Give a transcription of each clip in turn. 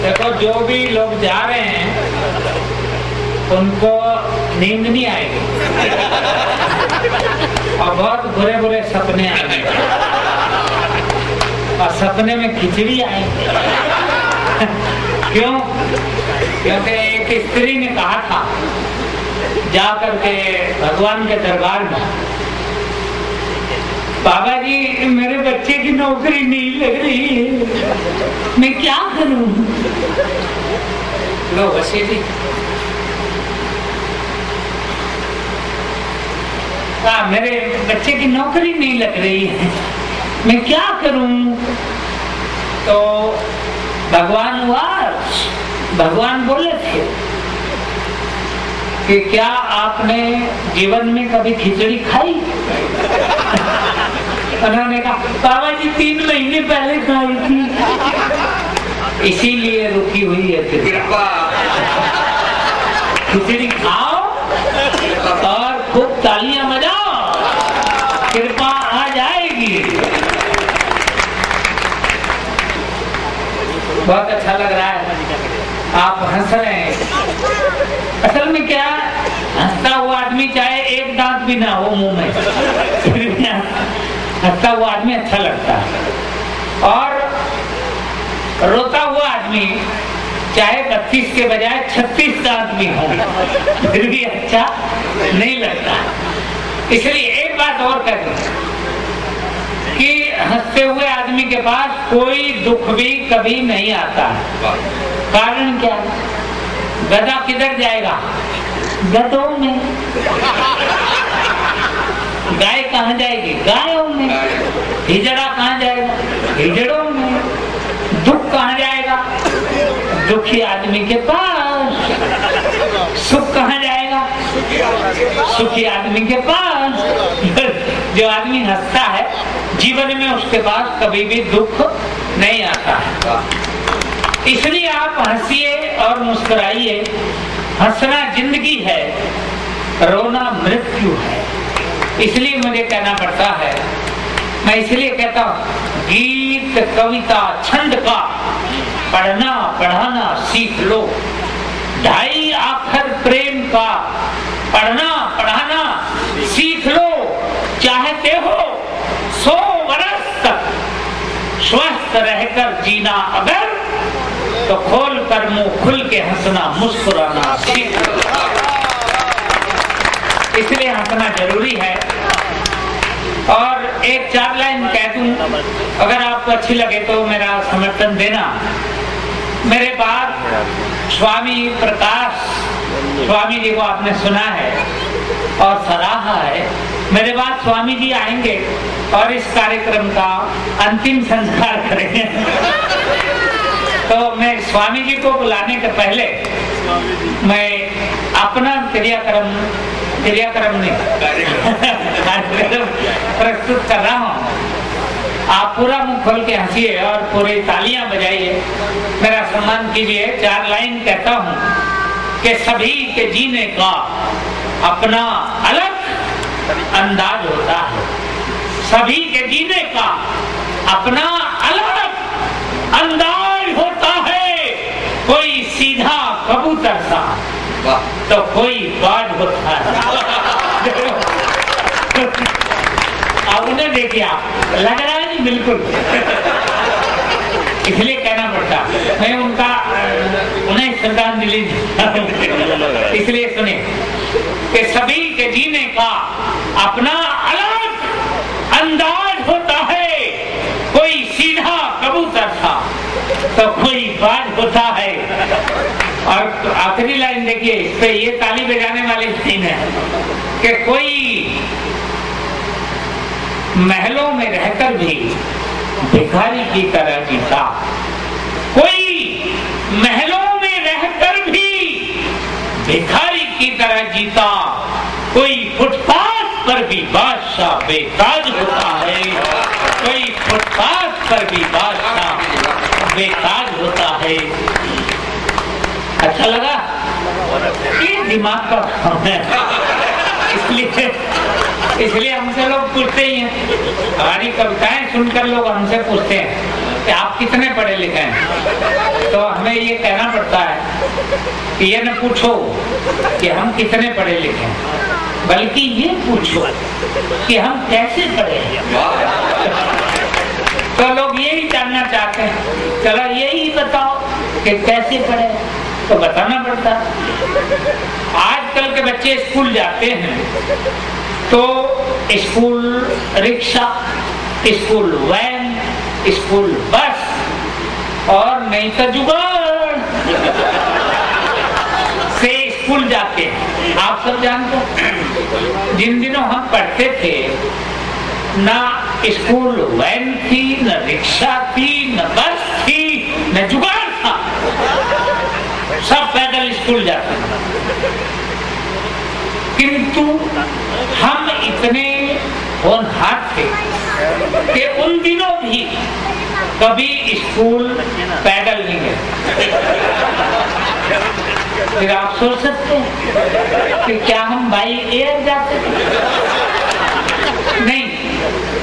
देखो जो भी लोग जा रहे हैं उनको नींद नहीं आएगी और बहुत बुरे बुरे सपने आएंगे और सपने में खिचड़ी आएंगे। क्यों? क्योंकि एक स्त्री ने कहा था जा करके भगवान के दरबार में, बाबा जी मेरे बच्चे की नौकरी नहीं लग रही है, मैं क्या करूं? लो वसीली मेरे बच्चे की नौकरी नहीं लग रही है, मैं क्या करूं? तो भगवान बोले थे कि क्या आपने जीवन में कभी खिचड़ी खाई? उन्होंने कहा बाबा जी 3 महीने पहले खाई थी, इसीलिए रुकी हुई है कृपा। खिचड़ी खाओ और खूब तालियां बजाओ, कृपा आ जाएगी। बहुत अच्छा लग रहा है, आप हंस रहे हैं। असल में क्या, हंसता हुआ आदमी चाहे एक दांत भी ना हो मुंह में, फिर भी हंसता हुआ आदमी अच्छा लगता है। और रोता हुआ आदमी चाहे 32 के बजाय 36 दांत भी हो, फिर भी अच्छा नहीं लगता। इसलिए एक बात और कह दूं कि हंसते हुए आदमी के पास कोई दुख भी कभी नहीं आता है। कारण क्या? गधा किधर जाएगा? गधों में। गाय कहाँ जाएगी? गायों में। हिजड़ा कहाँ जाएगा? हिजड़ों में। दुख कहाँ जाएगा? दुखी आदमी के पास। सुख कहाँ जाएगा? सुखी आदमी के पास। जो आदमी हंसता है जीवन में उसके पास कभी भी दुख नहीं आता है। इसलिए आप हंसिए और मुस्कुराइए। हंसना जिंदगी है, रोना मृत्यु है। इसलिए मुझे कहना पड़ता है, मैं इसलिए कहता हूँ गीत कविता छंद का पढ़ना पढ़ाना सीख लो। 2.5 अक्षर प्रेम का पढ़ना पढ़ाना सीख लो। चाहते हो 100 वर्ष तक स्वस्थ रहकर जीना अगर, तो खोल कर मुंह खुल के हंसना मुस्कुराना सीख लो। इसलिए हंसना जरूरी है। और एक 4 लाइन कह दूं, अगर आपको अच्छी लगे तो मेरा समर्थन देना। मेरे बाद स्वामी प्रकाश स्वामी जी को आपने सुना है और सराहा है। मेरे बाद स्वामी जी आएंगे और इस कार्यक्रम का अंतिम संस्कार करेंगे। तो मैं स्वामी जी को बुलाने के पहले मैं अपना क्रियाक्रम नहीं प्रस्तुत कर रहा हूँ। आप पूरा मुंह खोल के हंसिए और पूरी तालियां बजाइए, मेरा सम्मान कीजिए। 4 लाइन कहता हूँ कि सभी के जीने का अपना अलग अंदाज होता है। सभी के जीने का अपना अलग अंदाज होता है। कोई सीधा कबूतर सा तो कोई बाज होता है। अब उन्हें देखिए, आप लग रहा है नहीं बिल्कुल। इसलिए कहना पड़ता, मैं उन्हें श्रद्धांजलि इसलिए सुने कि सभी के जीने का अपना अलग अंदाज होता है। कोई सीधा कबूतर था तो कोई बाज होता है। और आखिरी लाइन देखिए, इस पे ये ताली बजाने वाली लाइन है कि कोई महलों में रहकर भी भिखारी की तरह जीता। कोई महलों में रहकर भी भिखारी की तरह जीता। कोई फुटपाथ पर भी बादशाह बेताज होता है। कोई फुटपाथ पर भी बादशाह बेताज होता है। अच्छा लगा? ये दिमाग का काम है। इसलिए हमसे लोग पूछते ही हैं, हमारी कविताएं सुनकर लोग हमसे पूछते हैं कि आप कितने पढ़े लिखे हैं, तो हमें ये कहना पड़ता है कि ये न पूछो कि हम कितने पढ़े लिखे हैं, बल्कि ये पूछो कि हम कैसे पढ़े हैं। तो लोग यही जानना चाहते हैं, चलो यही बताओ कि कैसे पढ़े, तो बताना पड़ता। आजकल के बच्चे स्कूल जाते हैं तो school rickshaw, school van, school bus और नहीं तो जुगाड़ से स्कूल जाते हैं। आप सब जानते हैं, जिन दिनों हम पढ़ते थे ना स्कूल वैन थी, न रिक्शा थी, न बस थी, न जुगाड़ था, सब पैदल स्कूल जाते हैं। किंतु हम इतने होनहार थे कि उन दिनों भी कभी स्कूल पैदल नहीं गए। फिर आप सोच सकते हैं कि क्या हम बाई एयर जाते थे? नहीं,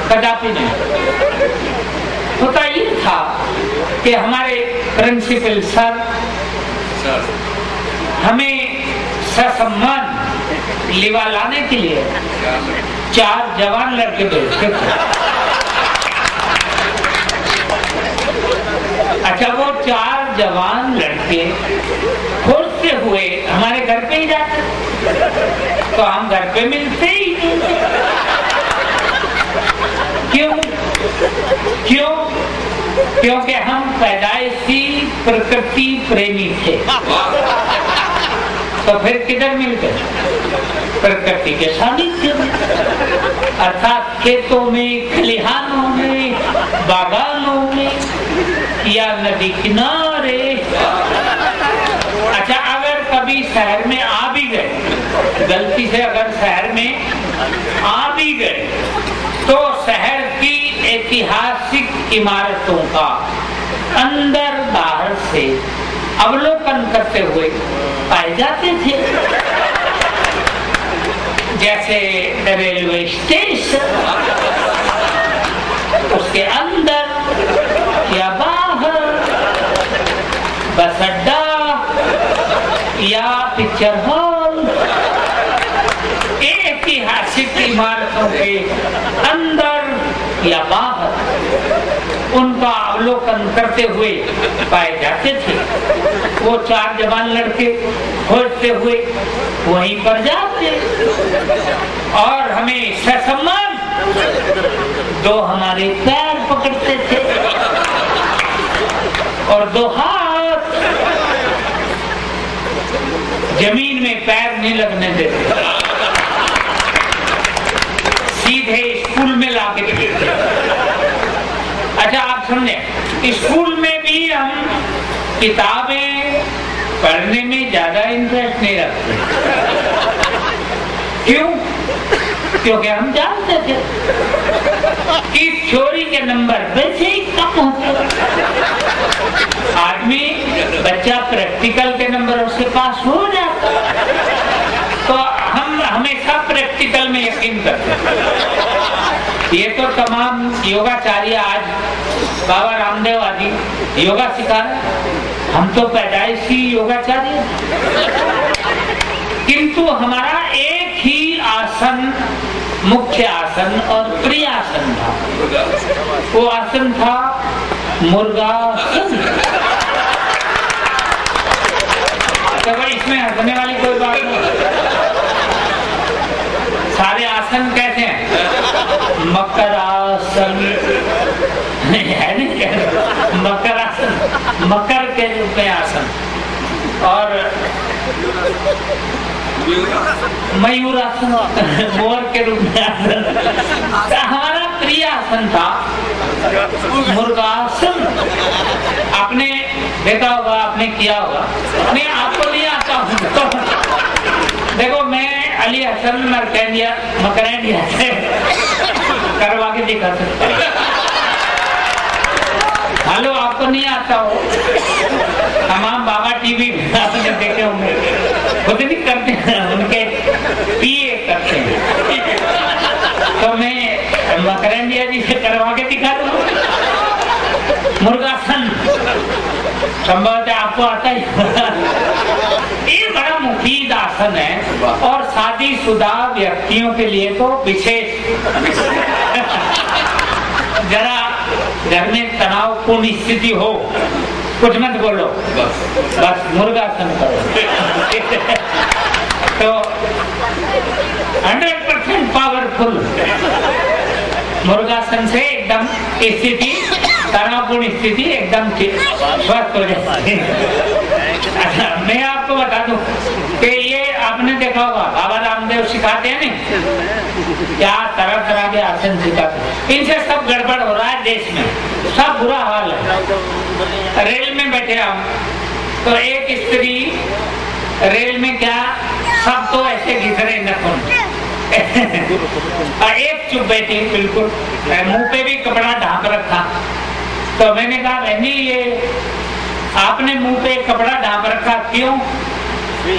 कदापि नहीं। होता ये था कि हमारे प्रिंसिपल सर हमें ससम्मान लिवा लाने के लिए 4 जवान लड़के भेजते थे। अच्छा, वो 4 जवान लड़के खोजते हुए हमारे घर पे ही जाते, तो हम घर पे मिलते ही नहीं। क्यों? क्योंकि हम पैदाइशी प्रकृति प्रेमी थे। तो फिर किधर मिलते? प्रकृति के सानिध्य में, अर्थात खेतों में, खलिहानों में, बागानों में या नदी किनारे। अच्छा, अगर कभी शहर में आ भी गए, गलती से अगर शहर में आ भी गए, तो शहर की ऐतिहासिक इमारतों का अंदर बाहर से अवलोकन करते हुए पाए जाते थे। जैसे रेलवे स्टेशन, उसके अंदर या बाहर, बस अड्डा या पिक्चर हॉल, ऐतिहासिक इमारतों के अंदर या बाहर उनका अवलोकन करते हुए पाए जाते थे। वो 4 जवान लड़के खोजते हुए वहीं पर जाते और हमें ससम्मान 2 हमारे पैर पकड़ते थे और 2 हाथ, जमीन में पैर नहीं लगने देते, सीधे स्कूल में लाके देते। अच्छा, आप समझे, स्कूल में भी हम किताबें पढ़ने में ज्यादा इंटरेस्ट नहीं रखते। क्यों? क्योंकि हम जानते थे कि थ्योरी के नंबर वैसे ही कम होते। आदमी, बच्चा प्रैक्टिकल के नंबर उसके पास हो जाता, तो हम हमेशा प्रैक्टिकल में यकीन करते। ये तो तमाम योगाचार्य आज बाबा रामदेव आदि योगा सिखा रहे, हम तो पैदाइशी योगाचार्य। किंतु हमारा एक ही आसन, मुख्य आसन और प्रिय आसन था। वो आसन था मुर्गासन। तो भाई इसमें हंसने वाली कोई बात नहीं। सारे आसन कैसे हैं? मकरासन है नहीं, मकरासन, मकर के रूप में आसन, और मयूरासन, मोर के रूप में आसन। हमारा प्रिय आसन था मुर्गासन। आपने देखा होगा, आपने किया होगा, नहीं आपको नहीं आता तो देखो, मैं अली हसन मकरैंडिया से करवा के दिखा सकता हूँ। हेलो, आपको नहीं आता हो? तमाम बाबा टीवी आपने देखे होंगे, खुद नहीं करते हैं, उनके पीए करते हैं। तो मैं मकरैंडिया जी से करवा के दिखा दूँ। मुर्गासन संभवतः आपको आता ही। ये बड़ा मुफीद आसन है और शादीशुदा व्यक्तियों के लिए तो विशेष। जरा घर में तनावपूर्ण स्थिति हो, कुछ मत बोलो, बस मुर्गासन करो। तो 100% पावरफुल मुर्गासन से एकदम स्थिति, तनावपूर्ण स्थिति एकदम स्वस्थ हो जाती है। अच्छा, मैं आपको बता दूं कि ये आपने देखा होगा बाबा रामदेव सिखाते हैं नहीं, क्या तरह तरह के आसन सिखाते, इनसे सब गड़बड़ हो रहा है देश में, सब बुरा हाल है। रेल में बैठे हम तो एक स्त्री रेल में क्या, सब तो ऐसे घिस रहे नखून, एक चुप बैठी बिल्कुल, मुंह पे भी कपड़ा ढांप रखा। तो मैंने कहा बहनी ये आपने मुंह पे कपड़ा ढांप रखा क्यों?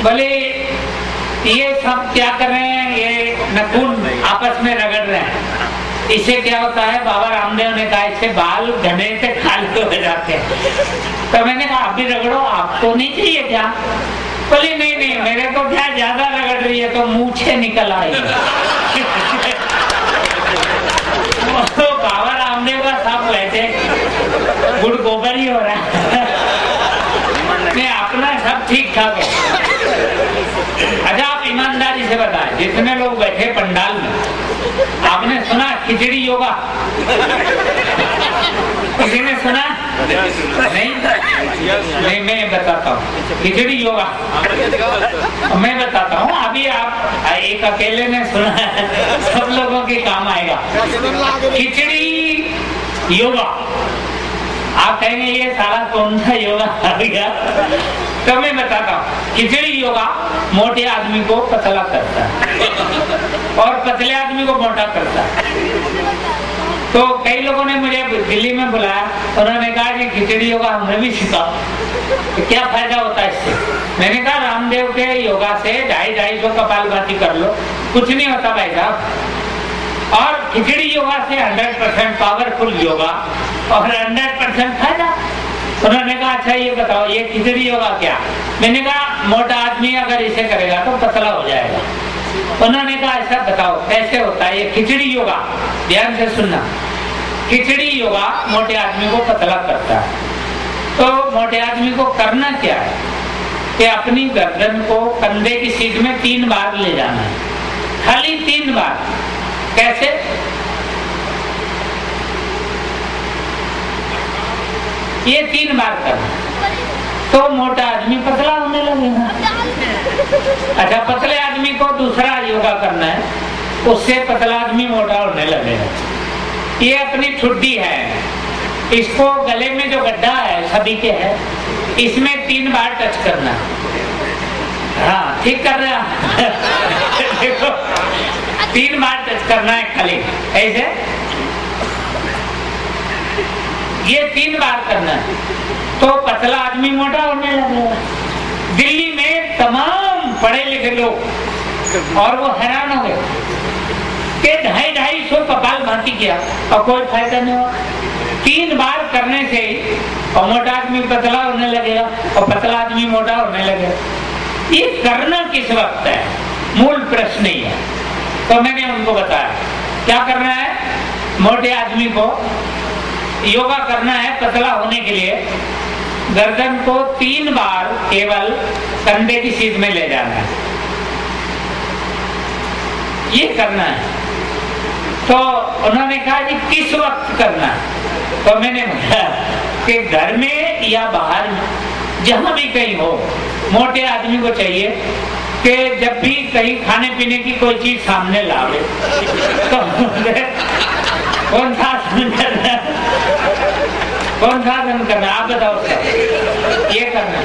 बोले ये सब क्या कर रहे हैं, ये नखून आपस में रगड़ रहे हैं, इससे क्या होता है, बाबा रामदेव ने कहा इससे बाल घने से खाली हो जाते हैं। तो मैंने कहा आप भी रगड़ो, आपको नहीं चाहिए क्या? बोली नहीं नहीं मेरे को क्या ज्यादा रगड़ रही है तो मूछे निकल आई। तो बाबा रामदेव का साफ वैसे गुड़ गोबर ही हो रहा है, मैं अपना सब ठीक ठाक है। अच्छा आप ईमानदारी से बताएं, जितने लोग बैठे पंडाल में, आपने सुना खिचड़ी योगा? किसी ने सुना? नहीं मैं बताता हूँ खिचड़ी योगा, मैं बताता हूँ। अभी आप एक अकेले ने सुना है, सब लोगों के काम आएगा। खिचड़ी योगा, आप कहेंगे ये सारा कौन सा योगा आ गया? तो मैं बताता हूँ, खिचड़ी योगा मोटे आदमी को पतला करता है और पतले आदमी को मोटा करता है। तो कई लोगों ने मुझे दिल्ली में बुलाया, उन्होंने कहा कि खिचड़ी योगा हमें भी सिखाओ, तो क्या फायदा होता है इससे? मैंने कहा रामदेव के योगा से 250-250 कपालभाति कर लो, कुछ नहीं होता भाई साहब। और खिचड़ी योगा से 100% पावरफुल योगा और 100% फायदा। उन्होंने कहा अच्छा ये बताओ ये खिचड़ी योगा क्या? मैंने कहा मोटा आदमी अगर इसे करेगा तो पतला हो जाएगा। उन्होंने कहा ऐसा बताओ कैसे होता है ये खिचड़ी योगा? ध्यान से सुनना, खिचड़ी योगा मोटे आदमी को पतला करता है। तो मोटे आदमी को करना क्या है कि अपनी गर्दन को कंधे की सीट में 3 बार ले जाना है, खाली 3 बार। कैसे? ये 3 बार करना, तो मोटा आदमी पतला होने लगेगा। अच्छा पतले आदमी को दूसरा योगा करना है, उससे पतला आदमी मोटा होने लगेगा। ये अपनी ठुड्डी है, इसको गले में जो गड्ढा है सभी के है, इसमें 3 बार टच करना। हाँ ठीक कर रहा देखो 3 बार टच करना है खाली ऐसे, ये 3 बार करना है तो पतला आदमी मोटा होने लगेगा। दिल्ली में तमाम पढ़े लिखे लोग और वो हैरान हो गए कि 250-250 कपालभाति किया और कोई फायदा नहीं हुआ। 3 बार करने से और मोटा आदमी पतला होने लगेगा और पतला आदमी मोटा होने लगेगा। ये करना किस वक्त है, मूल प्रश्न ही है। तो मैंने उनको बताया क्या करना है, मोटे आदमी को योगा करना है पतला होने के लिए, गर्दन को 3 बार केवल कंधे की सीध में ले जाना है, ये करना है। तो उन्होंने कहा कि किस वक्त करना है? तो मैंने बताया कि घर में या बाहर जहां भी कहीं हो, मोटे आदमी को चाहिए कि जब भी कहीं खाने पीने की कोई चीज सामने लावे तो कौन सा आसन करना है, कौन सा आसन करना आप बताओ सर? ये करना,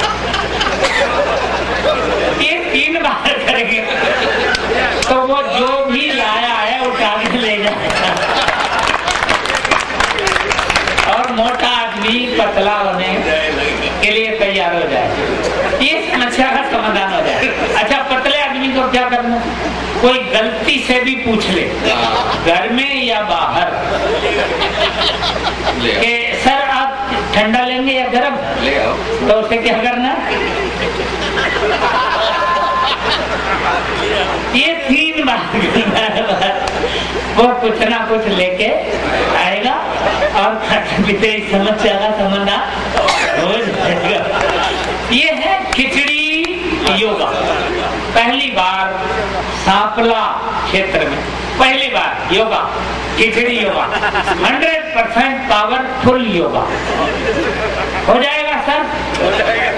ये 3 बार करेंगे तो वो जो भी लाया है उठा के ले जाएगा और मोटा आदमी पतला होने के लिए तैयार हो जाए, ये समस्या का समाधान हो जाए। अच्छा पतले आदमी को क्या करना, कोई गलती से भी पूछ ले घर में या बाहर कि सर आप ठंडा लेंगे या गर्म? ले आओ। तो उसे क्या करना? ये 3 बार वो कुछ ना कुछ लेके आएगा और समस्या का समाधान हो जाएगा। ये है खिचड़ी योगा। पहली बार सांपला क्षेत्र में पहली बार योगा, खिचड़ी योगा, 100% पावरफुल योगा हो जाएगा सर। हो जाएगा।